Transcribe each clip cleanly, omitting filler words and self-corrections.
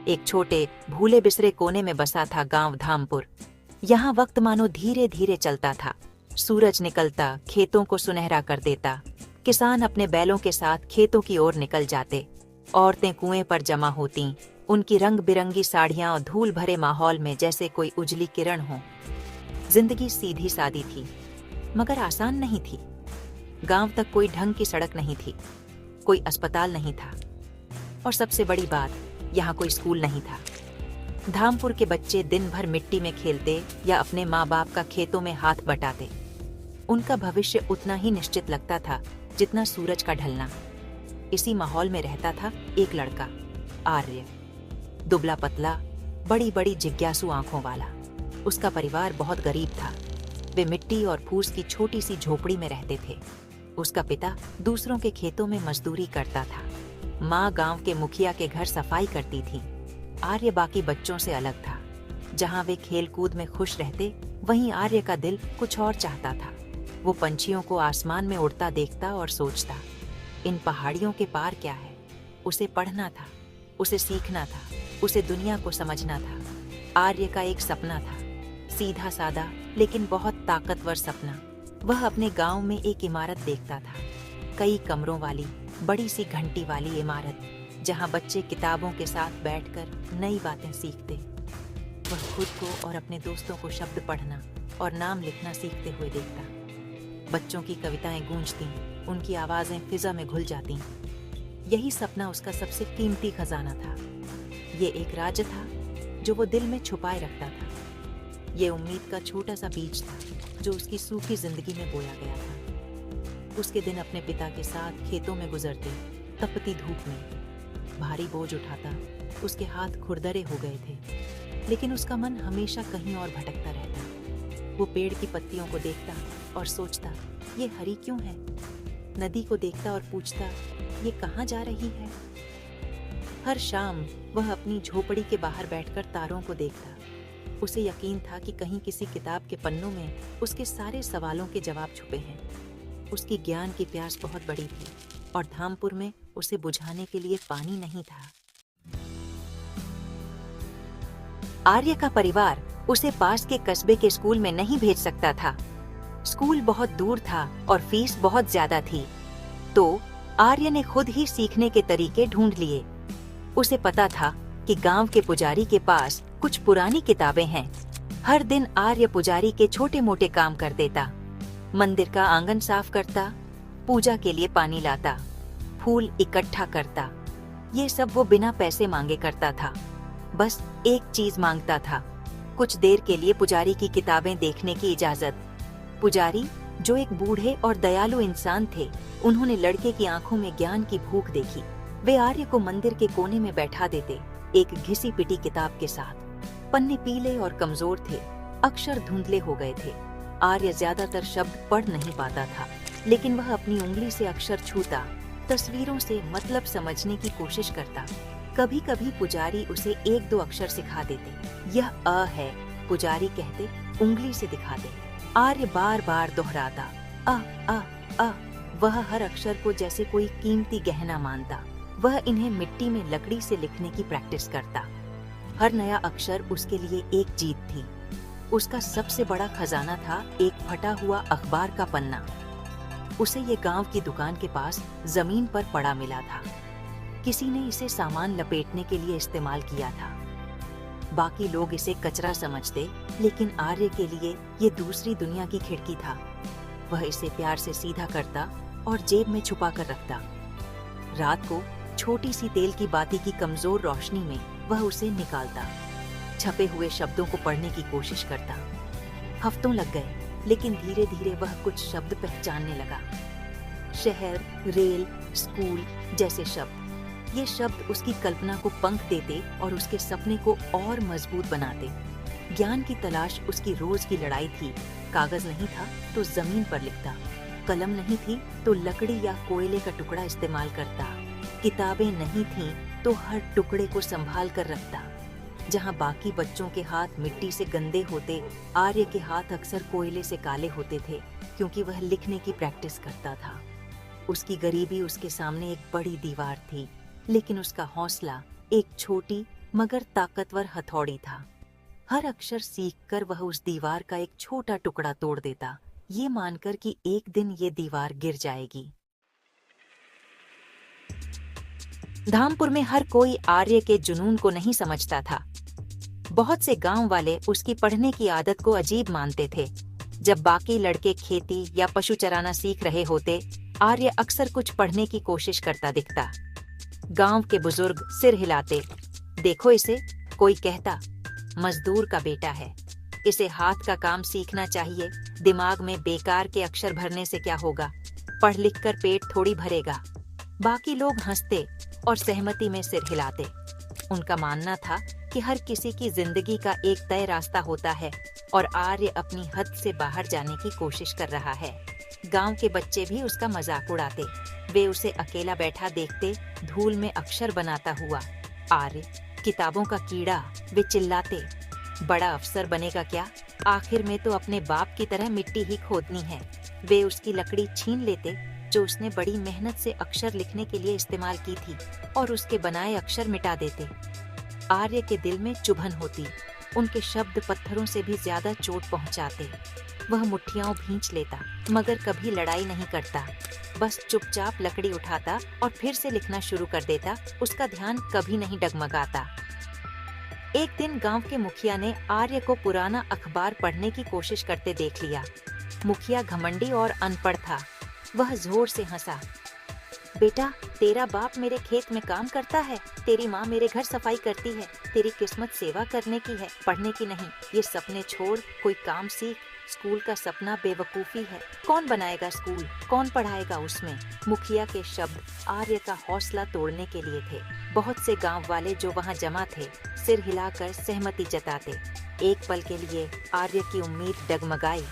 एक छोटे भूले बिसरे कोने में बसा था गांव धामपुर। यहाँ वक्त मानो धीरे धीरे चलता था। सूरज निकलता खेतों को सुनहरा कर देता। किसान अपने बैलों के साथ खेतों की ओर निकल जाते। औरतें कुएं पर जमा होतीं, उनकी रंग बिरंगी साड़ियां और धूल भरे माहौल में जैसे कोई उजली किरण हो। जिंदगी सीधी सादी थी, मगर आसान नहीं थी। गांव तक कोई ढंग की सड़क नहीं थी, कोई अस्पताल नहीं था, और सबसे बड़ी बात, यहाँ कोई स्कूल नहीं था। धामपुर के बच्चे दिन भर मिट्टी में खेलते या अपने माँ बाप का खेतों में हाथ बटाते। उनका भविष्य उतना ही निश्चित लगता था जितना सूरज का ढलना। इसी माहौल में रहता था एक लड़का, आर्य। दुबला पतला, बड़ी बड़ी जिज्ञासु आंखों वाला। उसका परिवार बहुत गरीब था। वे मिट्टी और फूस की छोटी सी झोपड़ी में रहते थे। उसका पिता दूसरों के खेतों में मजदूरी करता था। माँ गांव के मुखिया के घर सफाई करती थी। आर्य बाकी बच्चों से अलग था। जहाँ वे खेल कूद में खुश रहते, वहीं आर्य का दिल कुछ और चाहता था। वो पंछियों को आसमान में उड़ता देखता और सोचता, इन पहाड़ियों के पार क्या है। उसे पढ़ना था, उसे सीखना था, उसे दुनिया को समझना था। आर्य का एक सपना था, सीधा सादा लेकिन बहुत ताकतवर सपना। वह अपने गांव में एक इमारत देखता था, कई कमरों वाली बड़ी सी घंटी वाली इमारत, जहां बच्चे किताबों के साथ बैठकर नई बातें सीखते। वह खुद को और अपने दोस्तों को शब्द पढ़ना और नाम लिखना सीखते हुए देखता। बच्चों की कविताएं गूंजती, उनकी आवाजें फिजा में घुल जाती। यही सपना उसका सबसे कीमती खजाना था। ये एक राज था जो वो दिल में छुपाए रखता था। ये उम्मीद का छोटा सा बीज था जो उसकी सूखी जिंदगी में बोया गया था। उसके दिन अपने पिता के साथ खेतों में गुजरते, तपती धूप में। भारी बोझ उठाता, उसके हाथ खुरदरे हो गए थे, लेकिन उसका मन हमेशा कहीं और भटकता रहता। वो पेड़ की पत्तियों को देखता और सोचता, ये हरी क्यों है। नदी को देखता और पूछता, ये कहाँ जा रही है। हर शाम वह अपनी झोपड़ी के बाहर बैठकर तारों को देखता। उसे यकीन था कि कहीं किसी किताब के पन्नों में उसके सारे सवालों के जवाब छुपे हैं। उसकी ज्ञान की प्यास बहुत बड़ी थी और धामपुर में उसे बुझाने के लिए पानी नहीं था। आर्य का परिवार उसे पास के कस्बे के स्कूल में नहीं भेज सकता था। स्कूल बहुत दूर था और फीस बहुत ज्यादा थी। तो आर्य ने खुद ही सीखने के तरीके ढूंढ लिए। उसे पता था कि गांव के पुजारी के पास कुछ पुरानी किताबें हैं। हर दिन आर्य पुजारी के छोटे मोटे काम कर देता। मंदिर का आंगन साफ करता, पूजा के लिए पानी लाता, फूल इकट्ठा करता। ये सब वो बिना पैसे मांगे करता था। बस एक चीज मांगता था, कुछ देर के लिए पुजारी की किताबें देखने की इजाजत। पुजारी, जो एक बूढ़े और दयालु इंसान थे, उन्होंने लड़के की आंखों में ज्ञान की भूख देखी। वे आर्य को मंदिर के कोने में बैठा देते, एक घिसी पिटी किताब के साथ। पन्ने पीले और कमजोर थे, अक्षर धुंधले हो गए थे। आर्य ज्यादातर शब्द पढ़ नहीं पाता था, लेकिन वह अपनी उंगली से अक्षर छूता, तस्वीरों से मतलब समझने की कोशिश करता। कभी कभी पुजारी उसे एक दो अक्षर सिखा देते। यह अ है, पुजारी कहते, उंगली से दिखाते। आर्य बार बार दोहराता, अ अ अ। वह हर अक्षर को जैसे कोई कीमती गहना मानता। वह इन्हें मिट्टी में लकड़ी से लिखने की प्रैक्टिस करता। हर नया अक्षर उसके लिए एक जीत थी। उसका सबसे बड़ा खजाना था एक फटा हुआ अखबार का पन्ना। उसे ये गांव की दुकान के पास जमीन पर पड़ा मिला था। किसी ने इसे सामान लपेटने के लिए इस्तेमाल किया था। बाकी लोग इसे कचरा समझते, लेकिन आर्य के लिए ये दूसरी दुनिया की खिड़की था। वह इसे प्यार से सीधा करता और जेब में छुपा कर रखता। रात को छोटी सी तेल की बाती की कमजोर रोशनी में वह उसे निकालता, छपे हुए शब्दों को पढ़ने की कोशिश करता। हफ्तों लग गए, लेकिन धीरे धीरे वह कुछ शब्द पहचानने लगा। शहर, रेल, स्कूल जैसे शब्द। ये शब्द उसकी कल्पना को पंख देते और उसके सपने को और मजबूत बनाते। ज्ञान की तलाश उसकी रोज की लड़ाई थी। कागज नहीं था तो जमीन पर लिखता, कलम नहीं थी तो लकड़ी या कोयले का टुकड़ा इस्तेमाल करता, किताबें नहीं थीं तो हर टुकड़े को संभाल कर रखता। जहाँ बाकी बच्चों के हाथ मिट्टी से गंदे होते, आर्य के हाथ अक्सर कोयले से काले होते थे, क्योंकि वह लिखने की प्रैक्टिस करता था। उसकी गरीबी उसके सामने एक बड़ी दीवार थी, लेकिन उसका हौसला एक छोटी मगर ताकतवर हथौड़ी था। हर अक्षर सीखकर वह उस दीवार का एक छोटा टुकड़ा तोड़ देता, ये मानकर कि एक दिन ये दीवार गिर जाएगी। धामपुर में हर कोई आर्य के जुनून को नहीं समझता था। बहुत से गांव वाले उसकी पढ़ने की आदत को अजीब मानते थे। जब बाकी लड़के खेती या पशु चराना सीख रहे होते, आर्य अक्सर कुछ पढ़ने की कोशिश करता दिखता। गांव के बुजुर्ग सिर हिलाते, देखो इसे, कोई कहता मजदूर का बेटा है, इसे हाथ का काम सीखना चाहिए, दिमाग में बेकार के अक्षर भरने से क्या होगा, पढ़ लिख कर पेट थोड़ी भरेगा। बाकी लोग हंसते और सहमति में सिर हिलाते। उनका मानना था कि हर किसी की जिंदगी का एक तय रास्ता होता है और आर्य अपनी हद से बाहर जाने की कोशिश कर रहा है। गांव के बच्चे भी उसका मजाक उड़ाते। वे उसे अकेला बैठा देखते, धूल में अक्षर बनाता हुआ। आर्य किताबों का कीड़ा, वे चिल्लाते, बड़ा अफसर बनेगा क्या, आखिर में तो अपने बाप की तरह मिट्टी ही खोदनी है। वे उसकी लकड़ी छीन लेते जो उसने बड़ी मेहनत से अक्षर लिखने के लिए इस्तेमाल की थी और उसके बनाए अक्षर मिटा देते। आर्य के दिल में चुभन होती, उनके शब्द पत्थरों से भी ज्यादा चोट पहुंचाते। वह मुट्ठियां भींच लेता मगर कभी लड़ाई नहीं करता, बस चुपचाप लकड़ी उठाता और फिर से लिखना शुरू कर देता। उसका ध्यान कभी नहीं डगमगाता। एक दिन गांव के मुखिया ने आर्य को पुराना अखबार पढ़ने की कोशिश करते देख लिया। मुखिया घमंडी और अनपढ़ था। वह जोर से हंसा, बेटा, तेरा बाप मेरे खेत में काम करता है, तेरी माँ मेरे घर सफाई करती है, तेरी किस्मत सेवा करने की है, पढ़ने की नहीं। ये सपने छोड़ कोई काम सीख। स्कूल का सपना बेवकूफी है, कौन बनाएगा स्कूल, कौन पढ़ाएगा उसमें। मुखिया के शब्द आर्य का हौसला तोड़ने के लिए थे। बहुत से गांव वाले जो वहां जमा थे सिर हिलाकर सहमति जताते। एक पल के लिए आर्य की उम्मीद डगमगाई,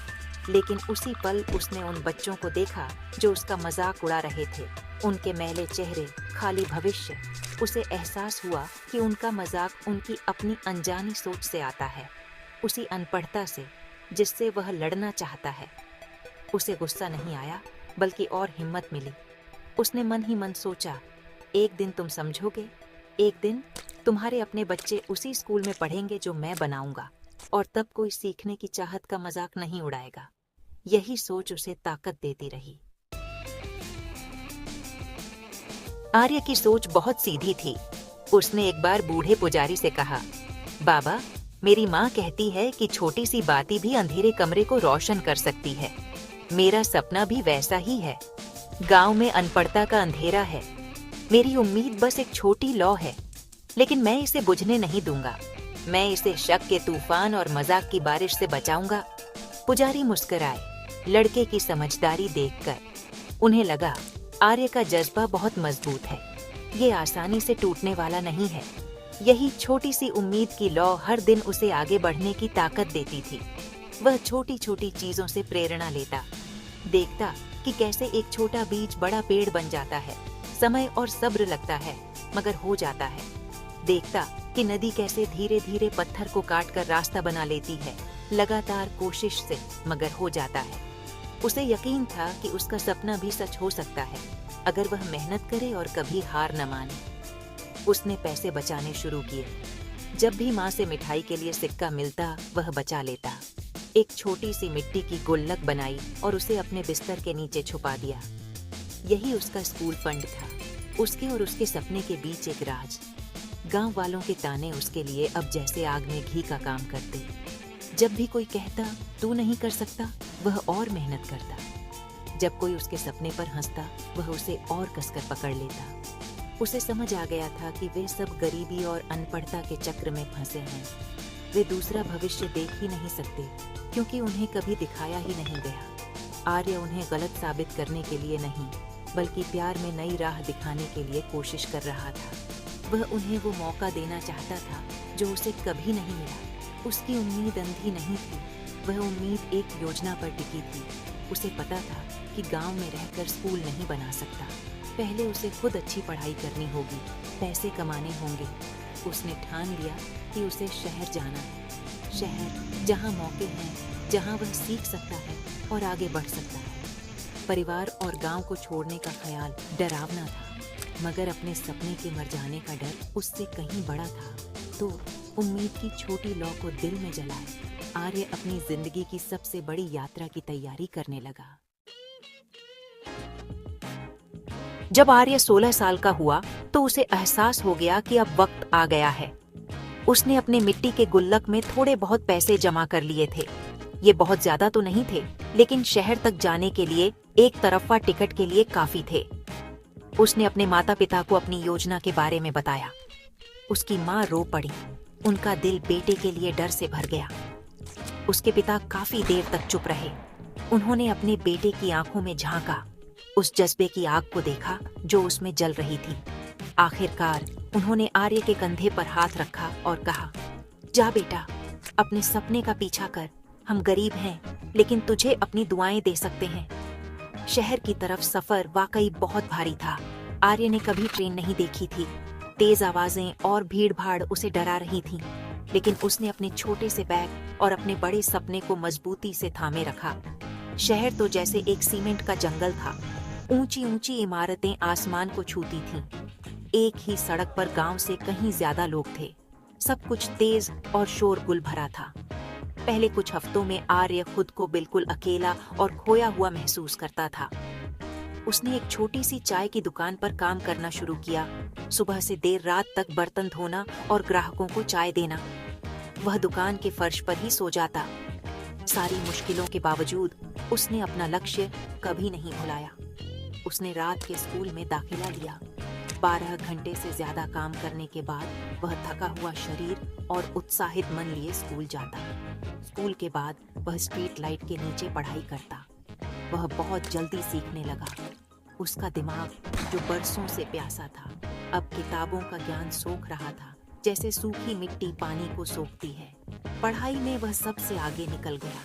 लेकिन उसी पल उसने उन बच्चों को देखा जो उसका मजाक उड़ा रहे थे। उनके मैले चेहरे, खाली भविष्य। उसे एहसास हुआ कि उनका मजाक उनकी अपनी अनजानी सोच से आता है, उसी अनपढ़ता से जिससे वह लड़ना चाहता है। उसे गुस्सा नहीं आया बल्कि और हिम्मत मिली। उसने मन ही मन सोचा, एक दिन तुम समझोगे, एक दिन तुम्हारे अपने बच्चे उसी स्कूल में पढ़ेंगे जो मैं बनाऊंगा, और तब कोई सीखने की चाहत का मजाक नहीं उड़ाएगा। यही सोच उसे ताकत देती रही। आर्य की सोच बहुत सीधी थी। उसने एक बार बूढ़े पुजारी से कहा, बाबा, मेरी माँ कहती है कि छोटी सी बाती भी अंधेरे कमरे को रोशन कर सकती है। मेरा सपना भी वैसा ही है। गांव में अनपढ़ता का अंधेरा है। मेरी उम्मीद बस एक छोटी लौ है, लेकिन मैं इसे बुझने नहीं दूंगा। मैं इसे शक के तूफान और मजाक की बारिश से बचाऊंगा। पुजारी मुस्कुराए, लड़के की समझदारी देखकर। उन्हें लगा, आर्य का जज्बा बहुत मजबूत है, ये आसानी से टूटने वाला नहीं है। यही छोटी सी उम्मीद की लौ हर दिन उसे आगे बढ़ने की ताकत देती थी। वह छोटी छोटी चीजों से प्रेरणा लेता, देखता कि कैसे एक छोटा बीज बड़ा पेड़ बन जाता है। समय और सब्र लगता है मगर हो जाता है। देखता कि नदी कैसे धीरे धीरे पत्थर को काटकर रास्ता बना लेती है, लगातार कोशिश से, मगर हो जाता है। उसे यकीन था कि उसका सपना भी सच हो सकता है अगर वह मेहनत करे और कभी हार न माने। उसने पैसे बचाने शुरू किए। जब भी माँ से मिठाई के लिए सिक्का मिलता वह बचा लेता। एक छोटी सी मिट्टी की गुल्लक बनाई और उसे अपने बिस्तर के नीचे छुपा दिया। यही उसका स्कूल फंड था। उसके और उसके सपने के बीच एक राज। गांव वालों के ताने उसके लिए अब जैसे आग में घी का काम करते। जब भी कोई कहता तू नहीं कर सकता, वह और मेहनत करता। जब कोई उसके सपने पर हंसता, वह उसे और कसकर पकड़ लेता। उसे समझ आ गया था कि वे सब गरीबी और अनपढ़ता के चक्र में फंसे हैं। वे दूसरा भविष्य देख ही नहीं सकते क्योंकि उन्हें कभी दिखाया ही नहीं गया। आर्य उन्हें गलत साबित करने के लिए नहीं बल्कि प्यार में नई राह दिखाने के लिए कोशिश कर रहा था। वह उन्हें वो मौका देना चाहता था जो उसे कभी नहीं मिला। उसकी उम्मीद अंधी नहीं थी, वह उम्मीद एक योजना पर टिकी थी। उसे पता था कि गांव में रहकर स्कूल नहीं बना सकता। पहले उसे खुद अच्छी पढ़ाई करनी होगी, पैसे कमाने होंगे। उसने ठान लिया कि उसे शहर जाना है, शहर जहां मौके हैं, जहां वह सीख सकता है और आगे बढ़ सकता है। परिवार और गांव को छोड़ने का ख्याल डरावना था, मगर अपने सपने के मर जाने का डर उससे कहीं बड़ा था। तो उम्मीद की छोटी लौ को दिल में जलाए आर्य अपनी जिंदगी की सबसे बड़ी यात्रा की तैयारी करने लगा। जब आर्य 16 साल का हुआ तो उसे एहसास हो गया कि अब वक्त आ गया है। उसने अपने मिट्टी के गुल्लक में थोड़े बहुत पैसे जमा कर लिए थे। ये बहुत ज्यादा तो नहीं थे, लेकिन शहर तक जाने के लिए एक तरफा टिकट के लिए काफी थे। उसने अपने माता पिता को अपनी योजना के बारे में बताया। उसकी माँ रो पड़ी। उनका दिल बेटे के लिए डर से भर गया। उसके पिता काफी देर तक चुप रहे। उन्होंने अपने बेटे की आंखों में झांका, उस जज्बे की आग को देखा जो उसमें जल रही थी। आखिरकार उन्होंने आर्य के कंधे पर हाथ रखा और कहा, जा बेटा, अपने सपने का पीछा कर। हम गरीब हैं, लेकिन तुझे अपनी दुआएं दे सकते हैं। शहर की तरफ सफर वाकई बहुत भारी था। आर्य ने कभी ट्रेन नहीं देखी थी। तेज आवाजें और भीड़ भाड़ उसे डरा रही थीं, लेकिन उसने अपने छोटे से बैग और अपने बड़े सपने को मजबूती से थामे रखा। शहर तो जैसे एक सीमेंट का जंगल था। ऊंची ऊंची इमारतें आसमान को छूती थीं। एक ही सड़क पर गांव से कहीं ज्यादा लोग थे। सब कुछ तेज और शोरगुल भरा था। पहले कुछ हफ्तों में आर्य खुद को बिल्कुल अकेला और खोया हुआ महसूस करता था। उसने एक छोटी सी चाय की दुकान पर काम करना शुरू किया। सुबह से देर रात तक बर्तन धोना और ग्राहकों को चाय देना। वह दुकान के फर्श पर ही सो जाता। सारी मुश्किलों के बावजूद उसने अपना लक्ष्य कभी नहीं भुलाया। उसने रात के स्कूल में दाखिला लिया। 12 घंटे से ज्यादा काम करने के बाद वह थका हुआ शरीर और उत्साहित मन लिए स्कूल जाता। स्कूल के बाद वह स्ट्रीट लाइट के नीचे पढ़ाई करता। वह बहुत जल्दी सीखने लगा। उसका दिमाग जो बरसों से प्यासा था, अब किताबों का ज्ञान सोख रहा था, जैसे सूखी मिट्टी पानी को सोखती है। पढ़ाई में वह सबसे आगे निकल गया।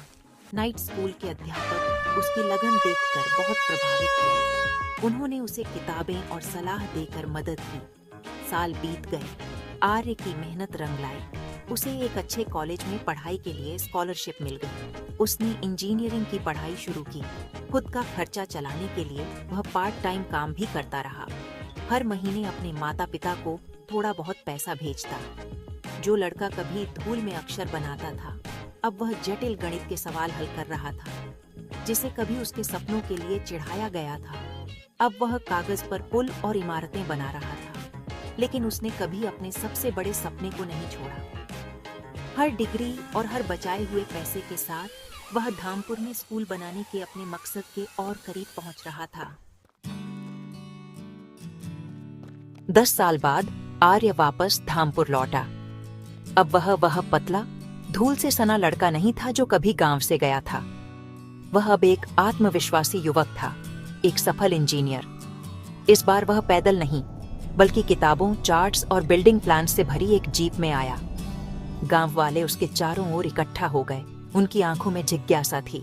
नाइट स्कूल के अध्यापक उसकी लगन देखकर बहुत प्रभावित हुए। उन्होंने उसे किताबें और सलाह देकर मदद की। साल बीत गए। आर्य की मेहनत रंग लाई। उसे एक अच्छे कॉलेज में पढ़ाई के लिए स्कॉलरशिप मिल गई। उसने इंजीनियरिंग की पढ़ाई शुरू की। खुद का खर्चा चलाने के लिए वह पार्ट टाइम काम भी करता रहा। हर महीने अपने माता पिता को थोड़ा बहुत पैसा भेजता। जो लड़का कभी धूल में अक्षर बनाता था, अब वह जटिल गणित के सवाल हल कर रहा था। जिसे कभी उसके सपनों के लिए चिढ़ाया गया था, अब वह कागज पर पुल और इमारतें बना रहा था। लेकिन उसने कभी अपने सबसे बड़े सपने को नहीं छोड़ा। हर डिग्री और हर बचाए हुए पैसे के साथ वह धामपुर में स्कूल बनाने के अपने मकसद के और करीब पहुंच रहा था। 10 साल बाद आर्य वापस धामपुर लौटा। अब वह पतला, धूल से सना लड़का नहीं था जो कभी गांव से गया था। वह अब एक आत्मविश्वासी युवक था, एक सफल इंजीनियर। इस बार वह पैदल नहीं, बल्कि किताबों, चार्ट्स और बिल्डिंग प्लान से भरी एक जीप में आया। गांव वाले उसके चारों ओर इकट्ठा हो गए। उनकी आंखों में जिज्ञासा थी।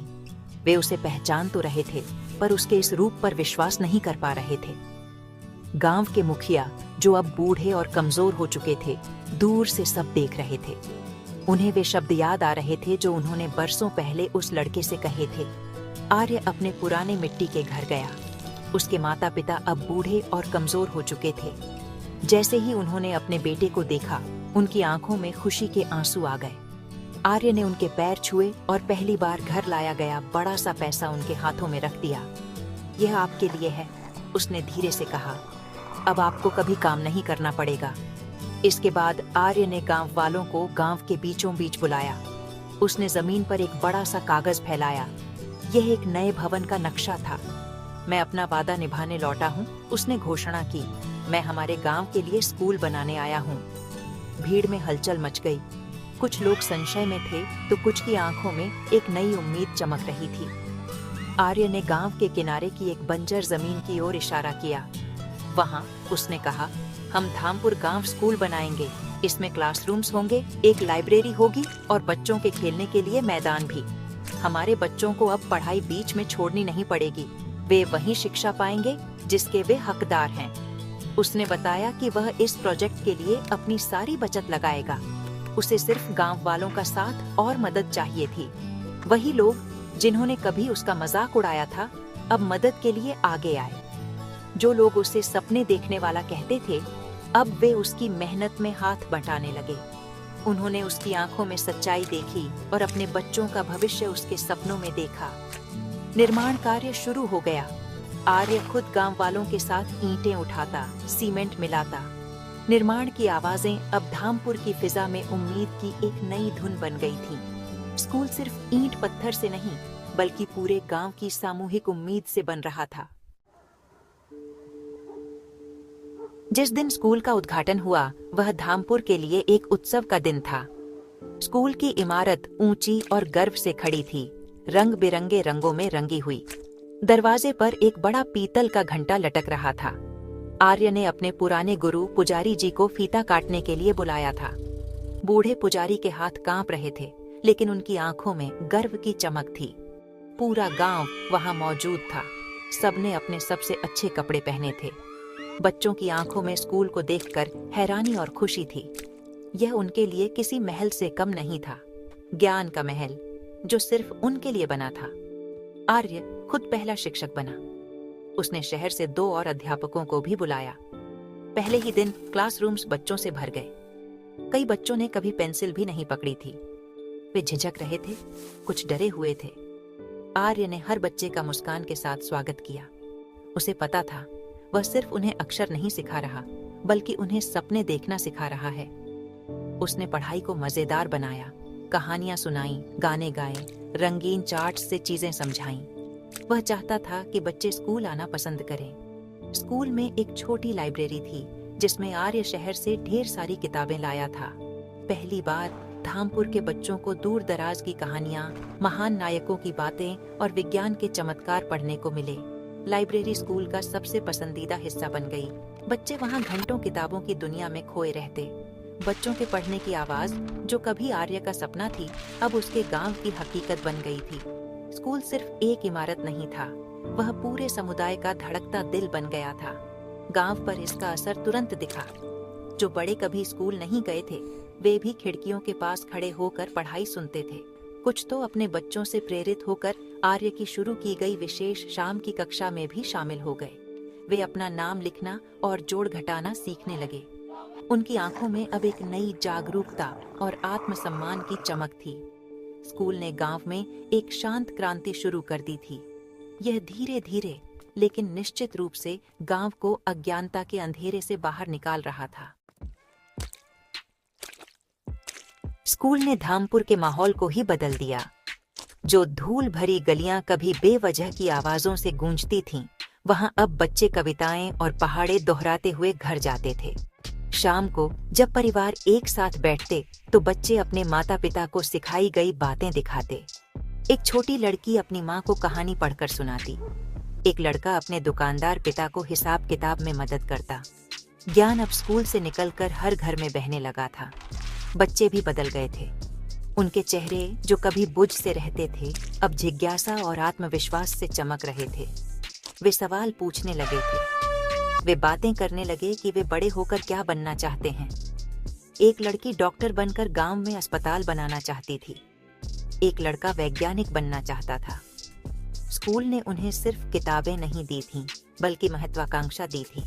वे उसे पहचान तो रहे थे, पर उसके इस रूप पर विश्वास नहीं कर पा रहे थे। गांव के मुखिया, जो अब बूढ़े और कमजोर हो चुके थे, दूर से सब देख रहे थे। उन्हें वे शब्द याद आ रहे थे जो उन्होंने बरसों पहले उस लड़के से कहे थे। आर्य अपने पुराने मिट्टी के घर गया। उसके माता पिता अब बूढ़े और कमजोर हो चुके थे। जैसे ही उन्होंने अपने बेटे को देखा, उनकी आंखों में खुशी के आंसू आ गए। आर्य ने उनके पैर छुए और पहली बार घर लाया गया बड़ा सा पैसा उनके हाथों में रख दिया। यह आपके लिए है, उसने धीरे से कहा। अब आपको कभी काम नहीं करना पड़ेगा। इसके बाद आर्य ने गांव वालों को गांव के बीचों बीच बुलाया। उसने जमीन पर एक बड़ा सा कागज फैलाया। यह एक नए भवन का नक्शा था। मैं अपना वादा निभाने लौटा हूँ, उसने घोषणा की। मैं हमारे गांव के लिए स्कूल बनाने आया हूँ। भीड़ में हलचल मच गई। कुछ लोग संशय में थे तो कुछ की आंखों में एक नई उम्मीद चमक रही थी। आर्य ने गांव के किनारे की एक बंजर जमीन की ओर इशारा किया। वहां उसने कहा, हम धामपुर गांव स्कूल बनाएंगे। इसमें क्लासरूम्स होंगे, एक लाइब्रेरी होगी और बच्चों के खेलने के लिए मैदान भी। हमारे बच्चों को अब पढ़ाई बीच में छोड़नी नहीं पड़ेगी। वे वही शिक्षा पाएंगे जिसके वे हकदार हैं। उसने बताया कि वह इस प्रोजेक्ट के लिए अपनी सारी बचत लगाएगा। उसे सिर्फ गांव वालों का साथ और मदद चाहिए थी। वही लोग जिन्होंने कभी उसका मजाक उड़ाया था, अब मदद के लिए आगे आए। जो लोग उसे सपने देखने वाला कहते थे, अब वे उसकी मेहनत में हाथ बंटाने लगे। उन्होंने उसकी आंखों में सच्चाई देखी और अपने बच्चों का भविष्य उसके सपनों में देखा। निर्माण कार्य शुरू हो गया। आर्य खुद गांव वालों के साथ ईंटें उठाता, सीमेंट मिलाता। निर्माण की आवाजें अब धामपुर की फिजा में उम्मीद की एक नई धुन बन गई थी। स्कूल सिर्फ ईंट पत्थर से नहीं, बल्कि पूरे गांव की सामूहिक उम्मीद से बन रहा था। जिस दिन स्कूल का उद्घाटन हुआ, वह धामपुर के लिए एक उत्सव का दिन था। स्कूल की इमारत ऊंची और गर्व से खड़ी थी, रंग बिरंगे रंगों में रंगी हुई। दरवाजे पर एक बड़ा पीतल का घंटा लटक रहा था। आर्य ने अपने पुराने गुरु पुजारी जी को फीता काटने के लिए बुलाया था। बूढ़े पुजारी के हाथ कांप रहे थे, लेकिन उनकी आंखों में गर्व की चमक थी। पूरा गांव वहां मौजूद था। सबने अपने सबसे अच्छे कपड़े पहने थे। बच्चों की आंखों में स्कूल को देखकर हैरानी और खुशी थी। यह उनके लिए किसी महल से कम नहीं था, ज्ञान का महल, जो सिर्फ उनके लिए बना था। आर्य खुद पहला शिक्षक बना। उसने शहर से 2 और अध्यापकों को भी बुलाया। पहले ही दिन क्लासरूम्स बच्चों से भर गए। कई बच्चों ने कभी पेंसिल भी नहीं पकड़ी थी। वे झिझक रहे थे, कुछ डरे हुए थे। आर्य ने हर बच्चे का मुस्कान के साथ स्वागत किया। उसे पता था, वह सिर्फ उन्हें अक्षर नहीं सिखा रहा, बल्कि उन्हें सपने देखना सिखा रहा है। उसने पढ़ाई को मजेदार बनाया, कहानियां सुनाई, गाने गाए, रंगीन चार्ट्स से चीजें समझाईं। वह चाहता था कि बच्चे स्कूल आना पसंद करें। स्कूल में एक छोटी लाइब्रेरी थी, जिसमें आर्य शहर से ढेर सारी किताबें लाया था। पहली बार धामपुर के बच्चों को दूर दराज की कहानियां, महान नायकों की बातें और विज्ञान के चमत्कार पढ़ने को मिले। लाइब्रेरी स्कूल का सबसे पसंदीदा हिस्सा बन गई। बच्चे वहां घंटों किताबों की दुनिया में खोए रहते। बच्चों के पढ़ने की आवाज, जो कभी आर्य का सपना थी, अब उसके गांव की हकीकत बन गई थी। स्कूल सिर्फ एक इमारत नहीं था, वह पूरे समुदाय का धड़कता दिल बन गया था। गांव पर इसका असर तुरंत दिखा। जो बड़े कभी स्कूल नहीं गए थे, वे भी खिड़कियों के पास खड़े होकर पढ़ाई सुनते थे। कुछ तो अपने बच्चों से प्रेरित होकर आर्य की शुरू की गई विशेष शाम की कक्षा में भी शामिल हो गए। वे अपना नाम लिखना और जोड़ घटाना सीखने लगे। उनकी आंखों में अब एक नई जागरूकता और आत्मसम्मान की चमक थी। स्कूल ने गांव में एक शांत क्रांति शुरू कर दी थी। यह धीरे धीरे लेकिन निश्चित रूप से गांव को अज्ञानता के अंधेरे से बाहर निकाल रहा था। स्कूल ने धामपुर के माहौल को ही बदल दिया। जो धूल भरी गलियां कभी बेवजह की आवाजों से गूंजती थीं, वहां अब बच्चे कविताएं और पहाड़े दोहराते हुए घर जाते थे। शाम को जब परिवार एक साथ बैठते, तो बच्चे अपने माता पिता को सिखाई गई बातें दिखाते। एक छोटी लड़की अपनी माँ को कहानी पढ़कर सुनाती। एक लड़का अपने दुकानदार पिता को हिसाब किताब में मदद करता। ज्ञान अब स्कूल से निकलकर हर घर में बहने लगा था। बच्चे भी बदल गए थे। उनके चेहरे, जो कभी बुझ से रहते थे, अब जिज्ञासा और आत्मविश्वास से चमक रहे थे। वे सवाल पूछने लगे थे। वे बातें करने लगे कि वे बड़े होकर क्या बनना चाहते हैं। एक लड़की डॉक्टर बनकर गांव में अस्पताल बनाना चाहती थी। एक लड़का वैज्ञानिक बनना चाहता था। स्कूल ने उन्हें सिर्फ किताबें नहीं दी थीं, बल्कि महत्वाकांक्षा दी थी।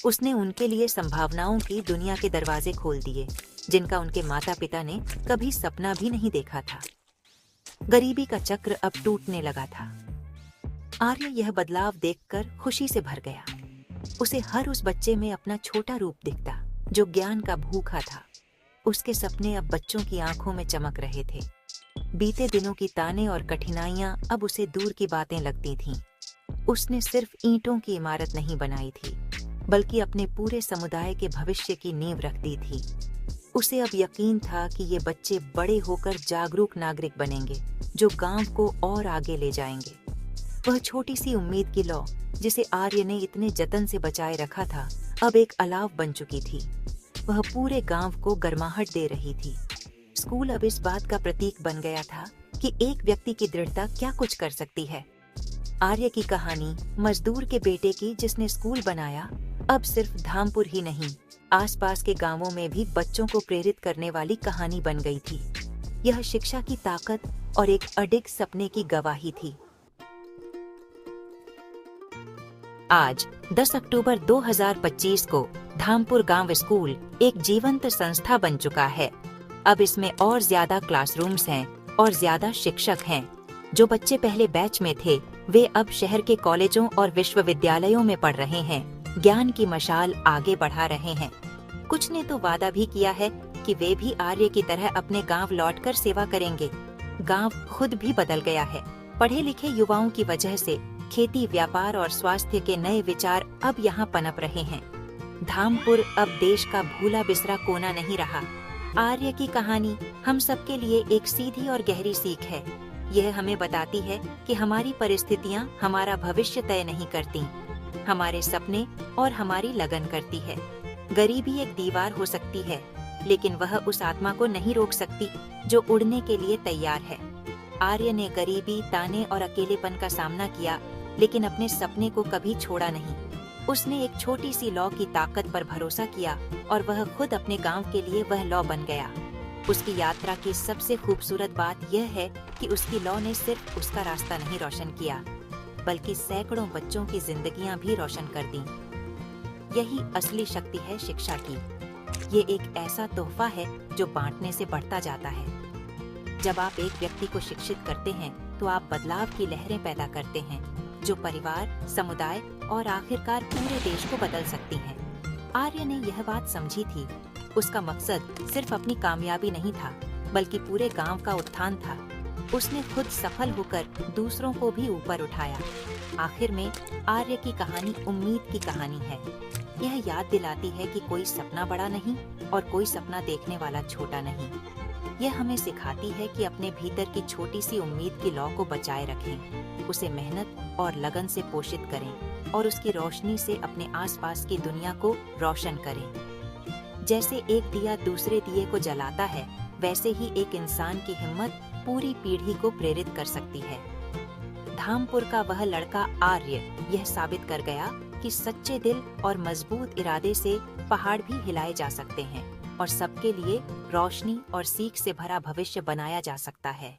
उसने उनके लिए संभावनाओं की दुनिया के दरवाजे खोल दिए, जिनका उनके माता पिता ने कभी सपना भी नहीं देखा था। गरीबी का चक्र अब टूटने लगा था। आर्य यह बदलाव देखकर खुशी से भर गया। उसे हर उस बच्चे में अपना छोटा रूप दिखता, जो ज्ञान का भूखा था। उसके सपने अब बच्चों की आंखों में चमक रहे थे। बीते दिनों की ताने और कठिनाइयां अब उसे दूर की बातें लगती थीं। उसने सिर्फ ईंटों की इमारत नहीं बनाई थी, बल्कि अपने पूरे समुदाय के भविष्य की नींव रख दी थी। उसे अब यकीन था कि ये बच्चे बड़े होकर जागरूक नागरिक बनेंगे, जो गांव को और आगे ले जाएंगे। वह छोटी सी उम्मीद की लौ, जिसे आर्य ने इतने जतन से बचाए रखा था, अब एक अलाव बन चुकी थी। वह पूरे गांव को गर्माहट दे रही थी। स्कूल अब इस बात का प्रतीक बन गया था कि एक व्यक्ति की दृढ़ता क्या कुछ कर सकती है। आर्य की कहानी, मजदूर के बेटे की जिसने स्कूल बनाया, अब सिर्फ धामपुर ही नहीं, आसपास के गांवों में भी बच्चों को प्रेरित करने वाली कहानी बन गई थी। यह शिक्षा की ताकत और एक अडिग सपने की गवाही थी। आज 10 अक्टूबर 2025 को धामपुर गांव स्कूल एक जीवंत संस्था बन चुका है। अब इसमें और ज्यादा क्लासरूम्स हैं और ज्यादा शिक्षक हैं। जो बच्चे पहले बैच में थे वे अब शहर के कॉलेजों और विश्वविद्यालयों में पढ़ रहे हैं, ज्ञान की मशाल आगे बढ़ा रहे हैं। कुछ ने तो वादा भी किया है कि वे भी आर्य की तरह अपने गांव लौटकर सेवा करेंगे। गांव खुद भी बदल गया है। पढ़े लिखे युवाओं की वजह से खेती, व्यापार और स्वास्थ्य के नए विचार अब यहाँ पनप रहे हैं। धामपुर अब देश का भूला बिसरा कोना नहीं रहा। आर्य की कहानी हम सबके लिए एक सीधी और गहरी सीख है। यह हमें बताती है कि हमारी परिस्थितियाँ हमारा भविष्य तय नहीं करती, हमारे सपने और हमारी लगन करती है। गरीबी एक दीवार हो सकती है, लेकिन वह उस आत्मा को नहीं रोक सकती जो उड़ने के लिए तैयार है। आर्य ने गरीबी, ताने और अकेलेपन का सामना किया, लेकिन अपने सपने को कभी छोड़ा नहीं। उसने एक छोटी सी लौ की ताकत पर भरोसा किया और वह खुद अपने गांव के लिए वह लौ बन गया। उसकी यात्रा की सबसे खूबसूरत बात यह है कि उसकी लौ ने सिर्फ उसका रास्ता नहीं रोशन किया, बल्कि सैकड़ों बच्चों की जिंदगियां भी रोशन कर दी। यही असली शक्ति है शिक्षा की। ये एक ऐसा तोहफा है जो बांटने से बढ़ता जाता है। जब आप एक व्यक्ति को शिक्षित करते हैं तो आप बदलाव की लहरें पैदा करते हैं, जो परिवार, समुदाय और आखिरकार पूरे देश को बदल सकती हैं। आर्य ने यह बात समझी थी। उसका मकसद सिर्फ अपनी कामयाबी नहीं था, बल्कि पूरे गांव का उत्थान था। उसने खुद सफल होकर दूसरों को भी ऊपर उठाया। आखिर में आर्य की कहानी उम्मीद की कहानी है। यह याद दिलाती है कि कोई सपना बड़ा नहीं और कोई सपना देखने वाला छोटा नहीं। यह हमें सिखाती है कि अपने भीतर की छोटी सी उम्मीद की लौ को बचाए रखें, उसे मेहनत और लगन से पोषित करें और उसकी रोशनी से अपने आसपास की दुनिया को रोशन करें। जैसे एक दिया दूसरे दिए को जलाता है, वैसे ही एक इंसान की हिम्मत पूरी पीढ़ी को प्रेरित कर सकती है। धामपुर का वह लड़का आर्य यह साबित कर गया कि सच्चे दिल और मजबूत इरादे से पहाड़ भी हिलाए जा सकते हैं और सबके लिए रोशनी और सीख से भरा भविष्य बनाया जा सकता है।